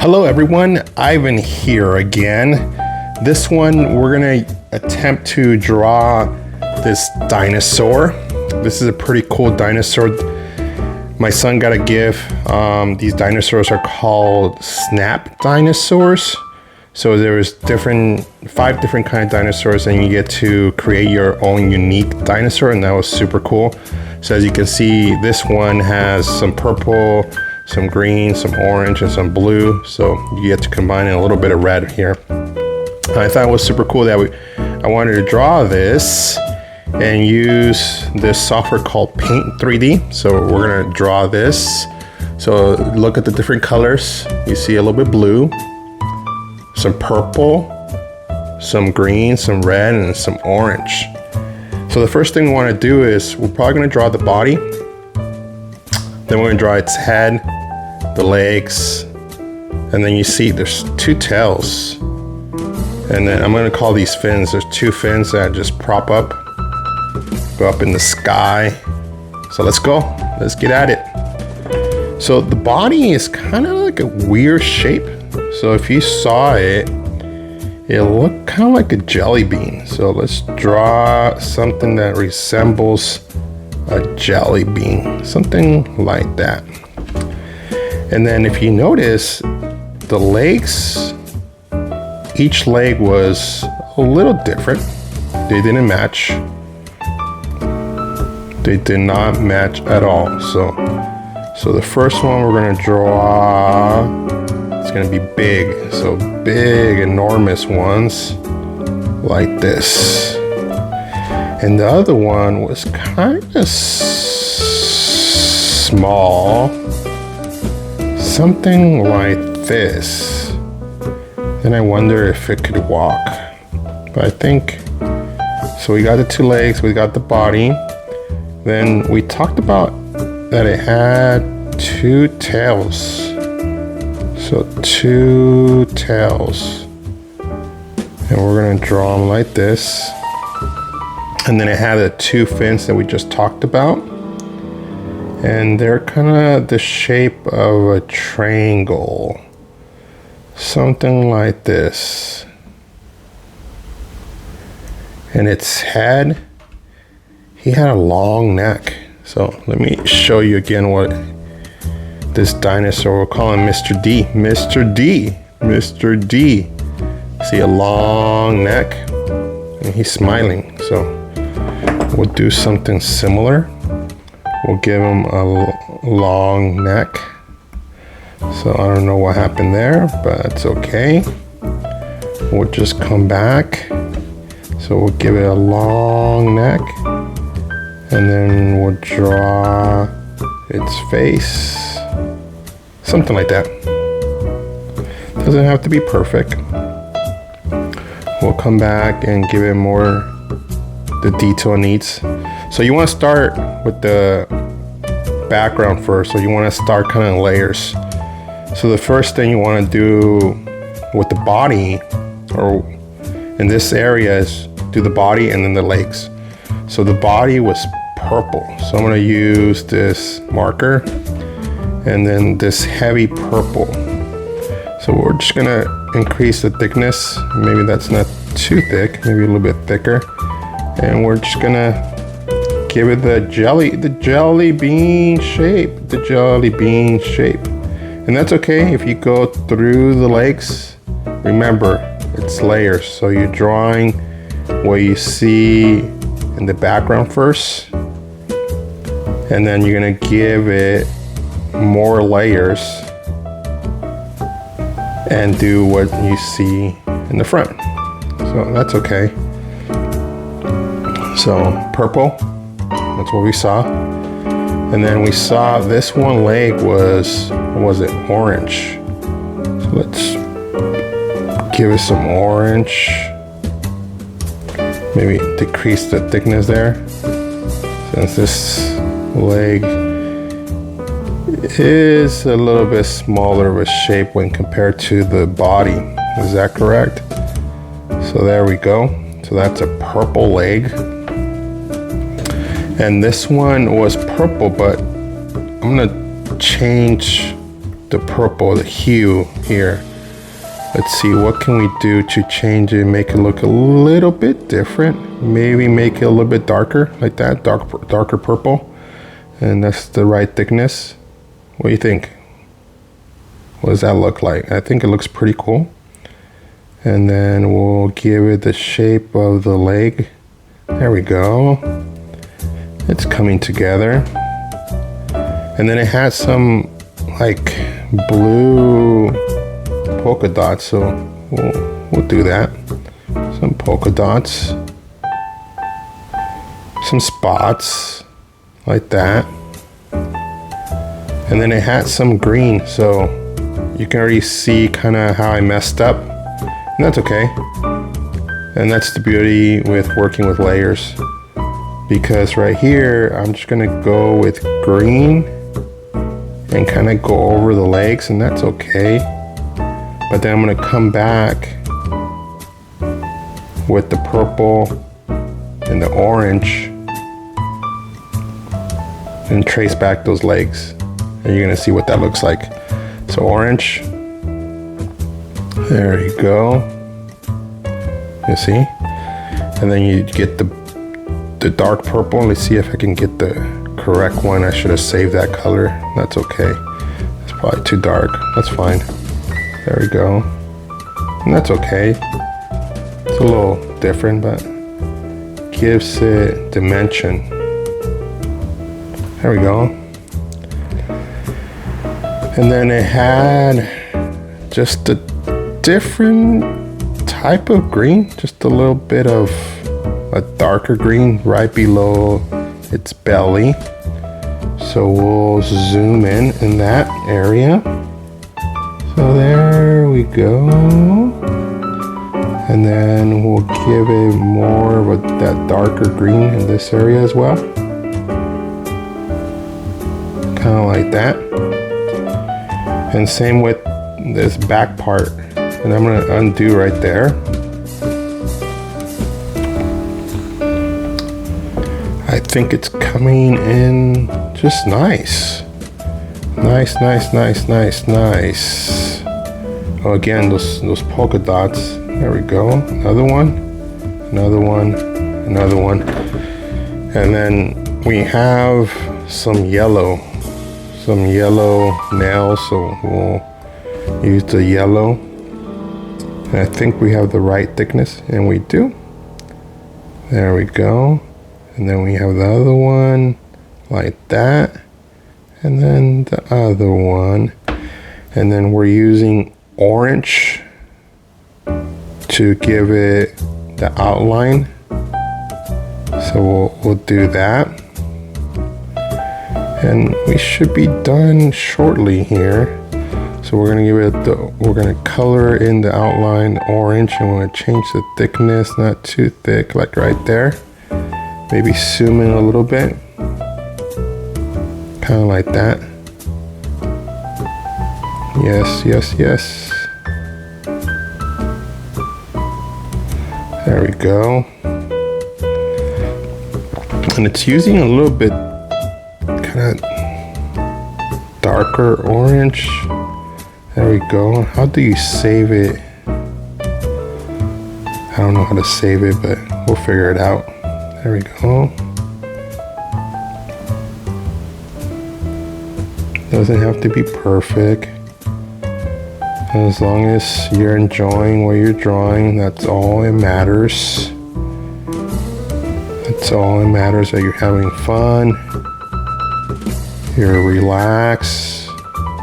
Hello everyone, Ivan here again. This one we're gonna attempt to draw this dinosaur. This is a pretty cool dinosaur. My son got a gift. These dinosaurs are called Snap-Dinosaurs. So there's five different kind of dinosaurs, and you get to create your own unique dinosaur, and that was super cool. So as you can see, this one has some purple, some green, some orange, and some blue. So you get to combine in a little bit of red here. I thought it was super cool that I wanted to draw this and use this software called Paint 3D. So we're gonna draw this. So look at the different colors. You see a little bit blue, some purple, some green, some red, and some orange. So the first thing we want to do is we're probably going to draw the body. Then we're going to draw its head, the legs, and then you see there's two tails. And then I'm going to call these fins. There's two fins that just prop up, go up in the sky. So let's go. Let's get at it. So the body is kind of like a weird shape. So if you saw it, it looked kind of like a jelly bean. So let's draw something that resembles a jelly bean, something like that. And then if you notice, the legs, each leg was a little different. They didn't match. They did not match at all. So the first one we're gonna draw, it's gonna be big, so big, enormous ones like this. And the other one was kind of small, something like this. Then I wonder if it could walk, but I think, so we got the two legs, we got the body. Then we talked about that it had two tails. So two tails, and we're gonna draw them like this. And then it had the two fins that we just talked about, and they're kind of the shape of a triangle, something like this. And its head, he had a long neck. So let me show you again what this dinosaur, we'll call him Mr. D. Mr. D. Mr. D. See a long neck, and he's smiling. So we'll do something similar. We'll give him a long neck. So I don't know what happened there, but it's okay. We'll just come back. So we'll give it a long neck, and then we'll draw its face. Something like that. Doesn't have to be perfect. We'll come back and give it more the detail it needs. So you want to start with the background first. So you want to start kind of in layers. So the first thing you want to do with the body, or in this area, is do the body and then the legs. So the body was purple. So I'm going to use this marker and then this heavy purple. So we're just gonna increase the thickness. Maybe that's not too thick, maybe a little bit thicker. And we're just gonna give it the jelly bean shape, And that's okay if you go through the legs. Remember, it's layers. So you're drawing what you see in the background first, and then you're gonna give it more layers and do what you see in the front. So that's okay. So purple, that's what we saw. And then we saw this one leg was orange. So let's give it some orange. Maybe decrease the thickness there, since this leg is a little bit smaller of a shape when compared to the body. Is that correct? So there we go. So that's a purple leg. And this one was purple, but I'm gonna change the purple, the hue here. Let's see, what can we do to change it, make it look a little bit different? Maybe make it a little bit darker, like that, darker purple. And that's the right thickness. What do you think? What does that look like? I think it looks pretty cool. And then we'll give it the shape of the leg. There we go. It's coming together. And then it has some like blue polka dots, so we'll do that. Some polka dots, some spots like that. And then it had some green, so you can already see kind of how I messed up, and that's okay. And that's the beauty with working with layers, because right here I'm just gonna go with green and kind of go over the legs, and that's okay. But then I'm gonna come back with the purple and the orange and trace back those legs, and you're gonna see what that looks like. So orange, there you go, you see? And then you get the dark purple. Let's see if I can get the correct one. I should have saved that color. That's okay. It's probably too dark. That's fine. There we go. And that's okay. It's a little different, but gives it dimension. There we go. And then it had just a different type of green, just a little bit of a darker green right below its belly. So we'll zoom in that area. So there we go. And then we'll give it more of that darker green in this area as well. Kind of like that. And same with this back part. And I'm gonna undo right there. I think it's coming in just nice. Nice, nice, nice, nice, nice. Oh, again, those polka dots. There we go. Another one, another one, another one. And then we have some yellow nails, so we'll use the yellow. And I think we have the right thickness, and we do. There we go. And then we have the other one like that, and then the other one. And then we're using orange to give it the outline. So we'll do that. And we should be done shortly here. So we're gonna give it we're gonna color in the outline orange, and we're gonna change the thickness, not too thick, like right there. Maybe zoom in a little bit, kind of like that. Yes, yes, yes. There we go. And it's using a little bit kind of darker orange. There we go. How do you save it? I don't know how to save it, but we'll figure it out. There we go. Doesn't have to be perfect. As long as you're enjoying what you're drawing, that's all that matters. That's all that matters, that you're having fun, you're relaxed,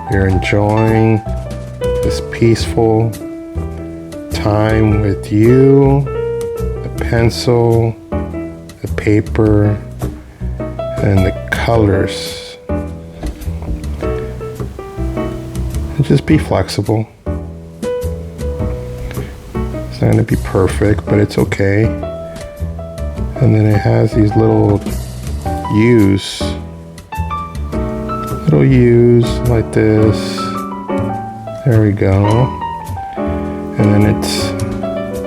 you're enjoying this peaceful time with you, the pencil, the paper, and the colors. And just be flexible. It's not going to be perfect, but it's okay. And then it has these little U's. Little U's like this. There we go. And then it's,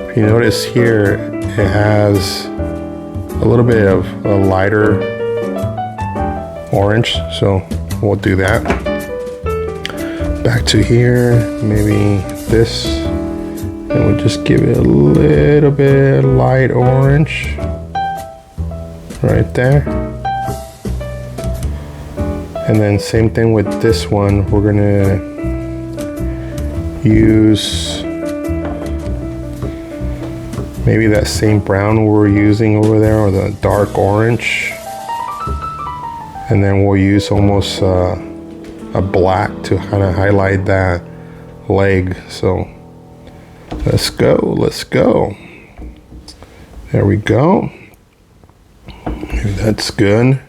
if you notice here, it has a little bit of a lighter orange, so we'll do that. back to here, maybe this, and we'll just give it a little bit light orange right there. And then same thing with this one, we're gonna use maybe that same brown we were using over there, or the dark orange. And then we'll use almost a black to kind of highlight that leg. So let's go, let's go. There we go. Maybe that's good.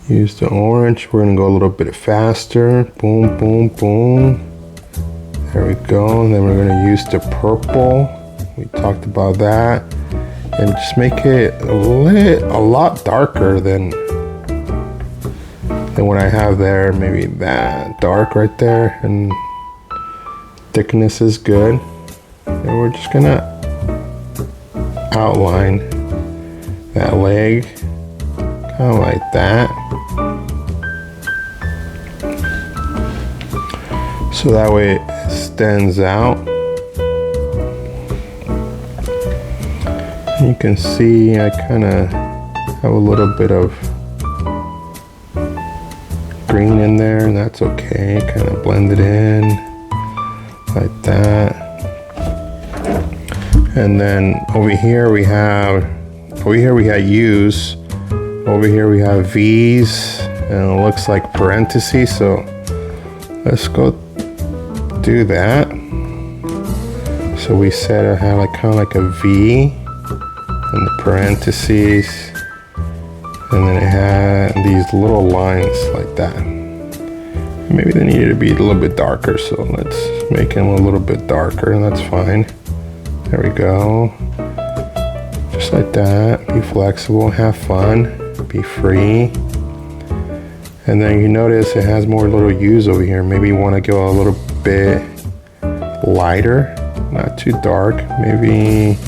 Use the orange. We're gonna go a little bit faster. Boom, boom, boom. There we go. And then we're gonna use the purple. We talked about that. And just make it a lot darker than what I have there. Maybe that dark right there. And thickness is good. And we're just gonna outline that leg. Kind of like that. So that way it stands out. You can see I kind of have a little bit of green in there, and that's okay. Kind of blend it in like that. And then over here we had U's. Over here we have V's, and it looks like parentheses. So let's go do that. So we said I had like kind of like a V and the parentheses, and then it had these little lines like that. Maybe they needed to be a little bit darker, so let's make them a little bit darker, and that's fine. There we go. Just like that. Be flexible, have fun, be free. And then you notice it has more little U's over here. Maybe you want to go a little bit lighter, not too dark, maybe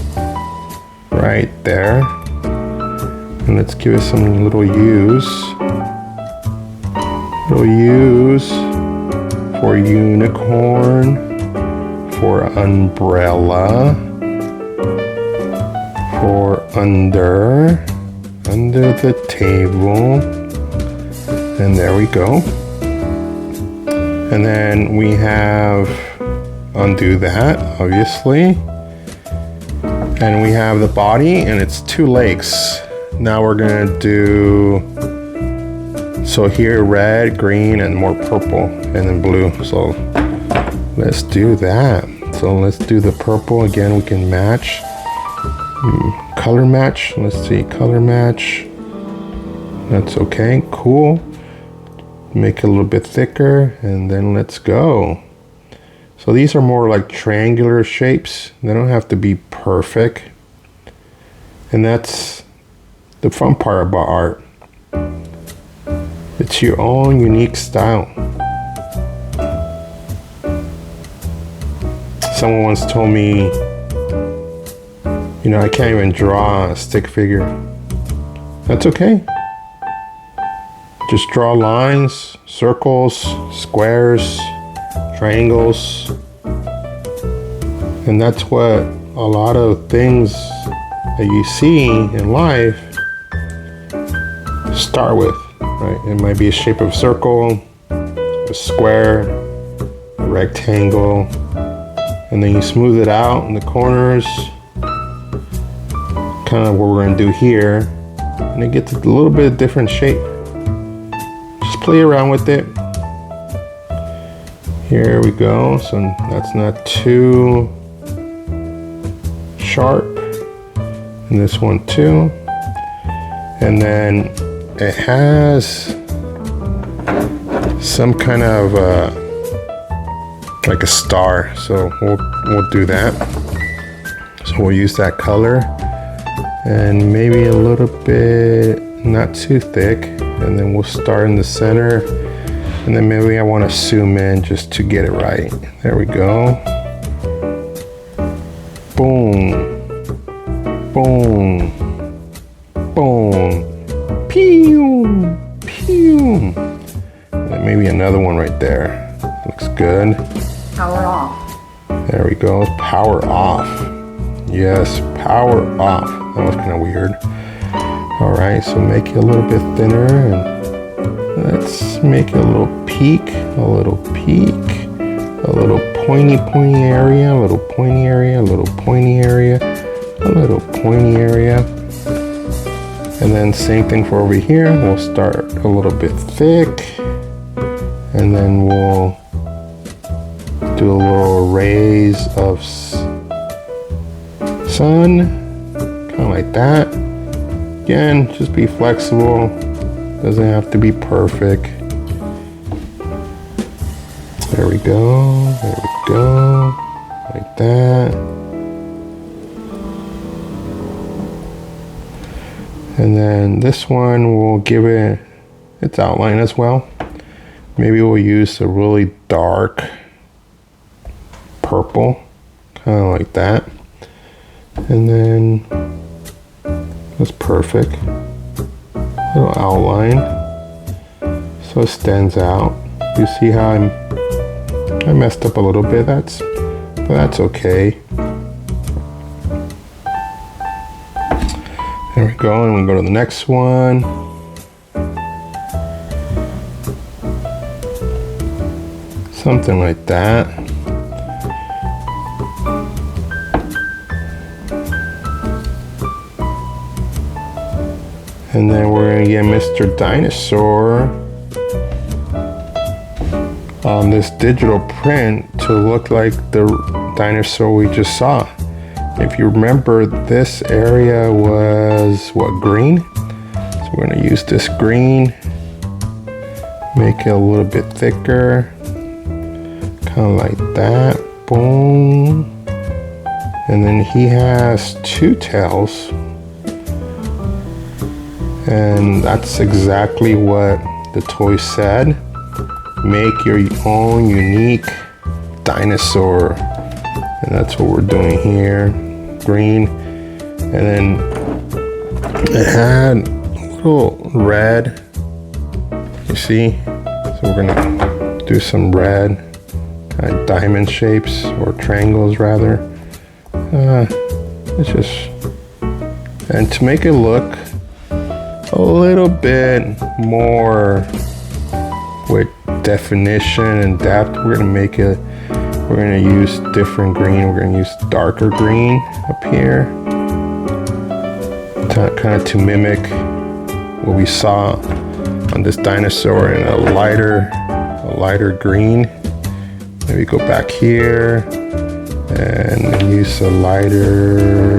right there. And let's give it some little U's. Little U's for unicorn, for umbrella, for under the table. And there we go. And then we have undo that, obviously. And we have the body, and it's 2 legs. Now we're gonna do, so here red, green, and more purple, and then blue. So let's do that. So let's do the purple again. We can match, color match. Let's see, color match. That's okay, cool. Make it a little bit thicker, and then let's go. So these are more like triangular shapes. They don't have to be perfect. And that's the fun part about art. It's your own unique style. Someone once told me, you know, I can't even draw a stick figure. That's okay. Just draw lines, circles, squares, triangles. And that's what a lot of things that you see in life start with, right? It might be a shape of a circle, a square, a rectangle, and then you smooth it out in the corners, kind of what we're gonna do here, and it gets a little bit different shape. Just play around with it. Here we go. So that's not too sharp. And this one too. And then it has some kind of like a star. So we'll do that. So we'll use that color, and maybe a little bit not too thick. And then we'll start in the center, and then maybe I want to zoom in just to get it right. There we go. Boom, boom, boom, pew, pew. And then maybe another one right there. Looks looks good. Power off. There we go. Power off. Yes, power off. That was kind of weird. All right, so make it a little bit thinner, and let's make it a little peak, a little pointy area, a little pointy area, a little pointy area, a little pointy area. And then same thing for over here. We'll start a little bit thick, and then we'll do a little rays of sun, kind of like that. Again, just be flexible. Doesn't have to be perfect. There we go, like that. And then this one, we'll give it its outline as well. Maybe we'll use a really dark purple, kind of like that. And then that's perfect. Little outline, so it stands out. You see how I messed up a little bit. But that's okay. There we go, and we go to the next one. Something like that. And then we're gonna get Mr. Dinosaur on this digital print to look like the dinosaur we just saw. If you remember, this area was what, green? So we're gonna use this green, make it a little bit thicker, kind of like that, boom. And then he has two tails, and that's exactly what the toy said. Make your own unique dinosaur. And that's what we're doing here. Green. And then it had a little red. You see? So we're gonna do some red, kind of diamond shapes, or triangles rather. It's just, and to make it look a little bit more with definition and depth, we're gonna use different green. We're gonna use darker green up here, kind of to mimic what we saw on this dinosaur in a lighter green. Maybe go back here and use a lighter,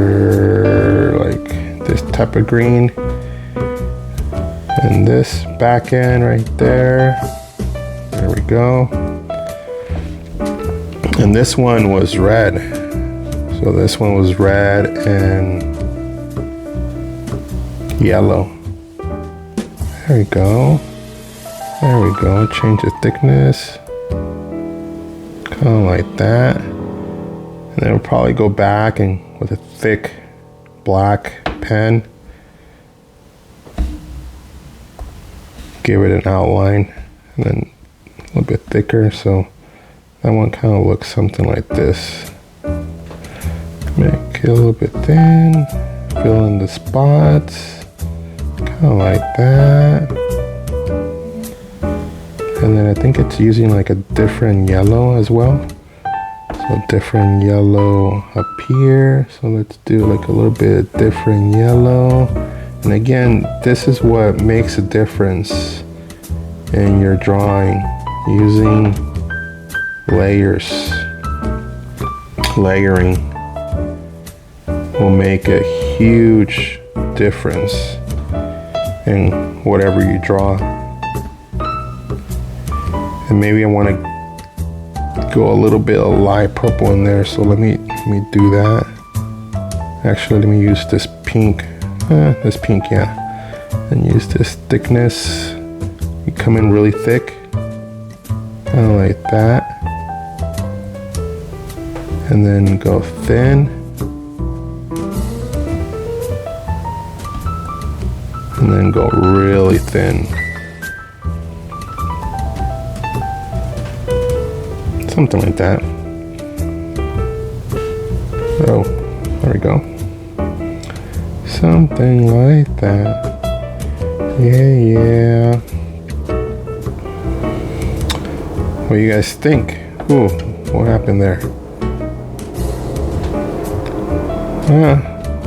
like this type of green. And this back end right there. There we go. And this one was red. So this one was red and yellow. There we go. There we go. Change the thickness. Kind of like that. And then we'll probably go back and with a thick black pen, give it an outline, and then a little bit thicker, so that one kind of looks something like this. Make it a little bit thin, fill in the spots, kind of like that. And then I think it's using like a different yellow as well. So different yellow up here. So let's do like a little bit different yellow. And again, this is what makes a difference in your drawing, using layering will make a huge difference in whatever you draw. And maybe I want to go a little bit of light purple in there, so let me do that. Actually, let me use this pink, yeah, and use this thickness. You come in really thick, kind of like that, and then go thin, and then go really thin. something like that. Oh, there we go. Something like that. Yeah. What do you guys think? Ooh, what happened there?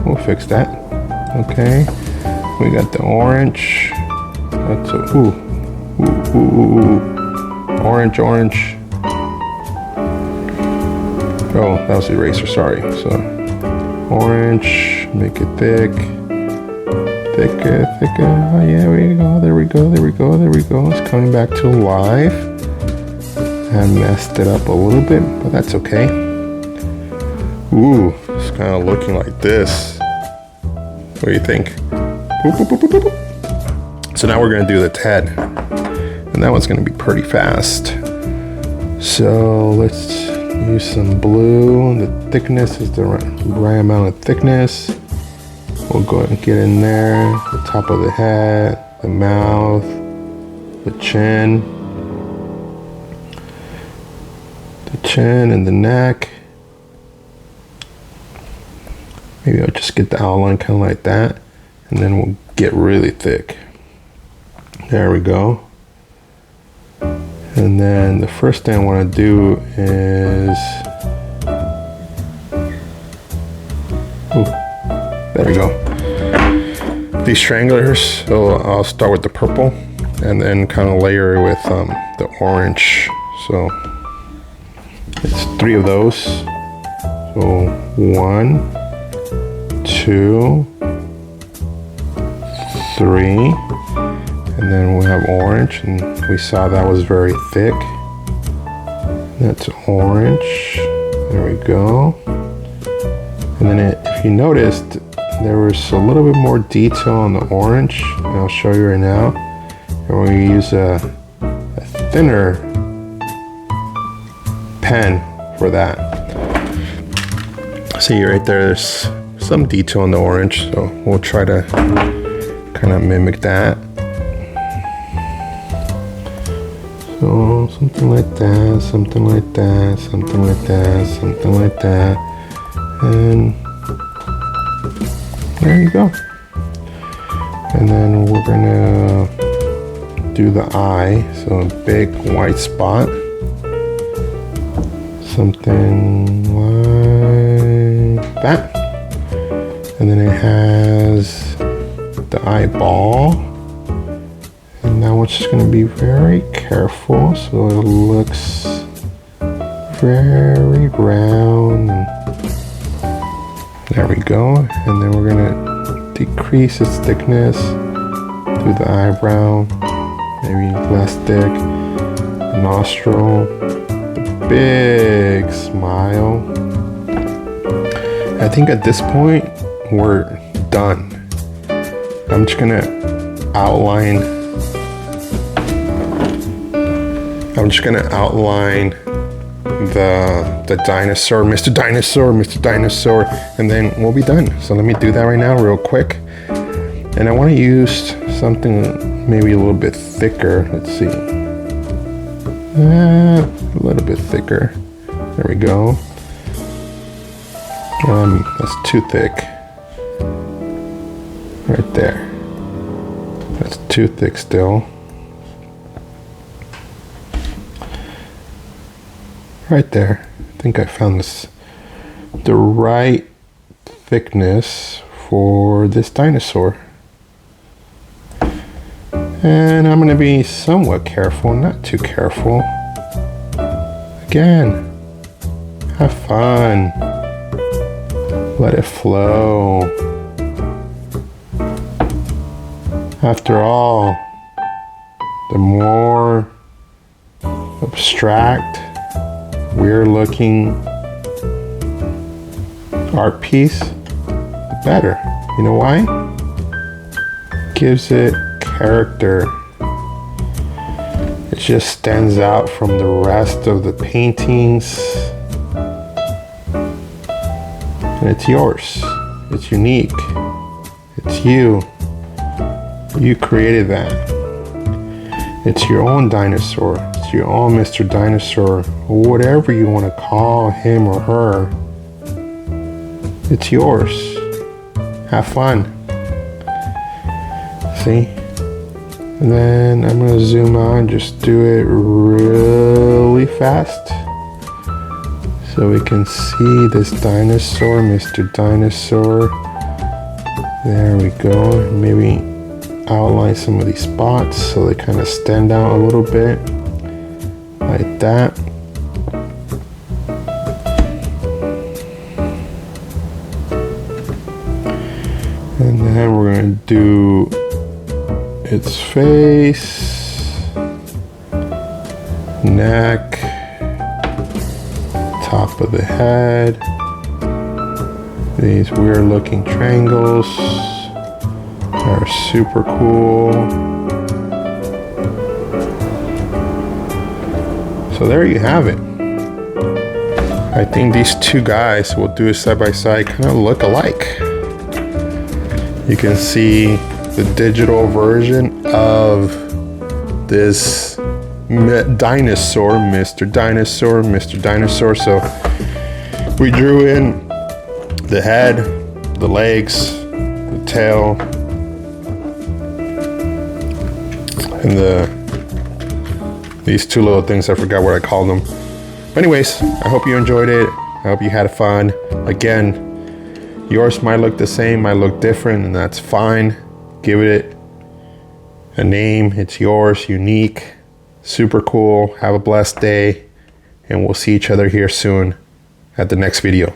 We'll fix that. Okay. We got the orange. That's a, ooh. Orange. Oh, that was the eraser, sorry. So, orange, make it thick. Thicker. Oh, yeah, there we go. It's coming back to life. I messed it up a little bit, but that's okay. Ooh, it's kind of looking like this. What do you think? Boop. So now we're gonna do the head. And that one's gonna be pretty fast. So let's use some blue. The thickness is the right amount of thickness. We'll go ahead and get in there. The top of the head, the mouth, the chin and the neck. Maybe I'll just get the outline kind of like that. And then we'll get really thick. There we go. And then the first thing I want to do is, there we go. These stranglers, so I'll start with the purple and then kind of layer it with the orange. So it's 3 of those. So 1, 2, 3. And then we'll have orange, and we saw that was very thick. That's orange. There we go. And then if you noticed, there was a little bit more detail on the orange. And I'll show you right now. And we use a thinner pen for that. See right there's some detail on the orange, so we'll try to kind of mimic that. So something like that, something like that, something like that, something like that, and there you go. And then we're gonna do the eye, so a big white spot, something like that, and then it has the eyeball. And now we're just going to be very careful so it looks very round. There we go. And then we're going to decrease its thickness to the eyebrow, maybe less thick, the nostril, the big smile. I think at this point we're done. I'm just going to outline the dinosaur, Mr. Dinosaur, and then we'll be done. So let me do that right now real quick. And I want to use something maybe a little bit thicker. Let's see. A little bit thicker. There we go. That's too thick. Right there. That's too thick still. Right there. I think I found the right thickness for this dinosaur. And I'm going to be somewhat careful, not too careful. Again, have fun. Let it flow. After all, the more abstract, weird looking art piece, the better. You know why? Gives it character. It just stands out from the rest of the paintings. And it's yours. It's unique. It's you. You created that. It's your own dinosaur. It's It's your own Mr. Dinosaur, whatever you want to call him or her. It's yours. Have fun. See? And then I'm going to zoom out and just do it really fast so we can see this dinosaur, Mr. Dinosaur. There we go. Maybe outline some of these spots so they kind of stand out a little bit, like that. And then we're going to do its face, neck, top of the head, these weird looking triangles are super cool. So there you have it. I think these two guys, will do it side by side, kind of look alike. You can see the digital version of this dinosaur, Mr. Dinosaur, Mr. Dinosaur. So we drew in the head, the legs, the tail, and these two little things, I forgot what I called them. But anyways, I hope you enjoyed it. I hope you had fun. Again, yours might look the same, might look different, and that's fine. Give it a name. It's yours, unique, super cool. Have a blessed day, and we'll see each other here soon at the next video.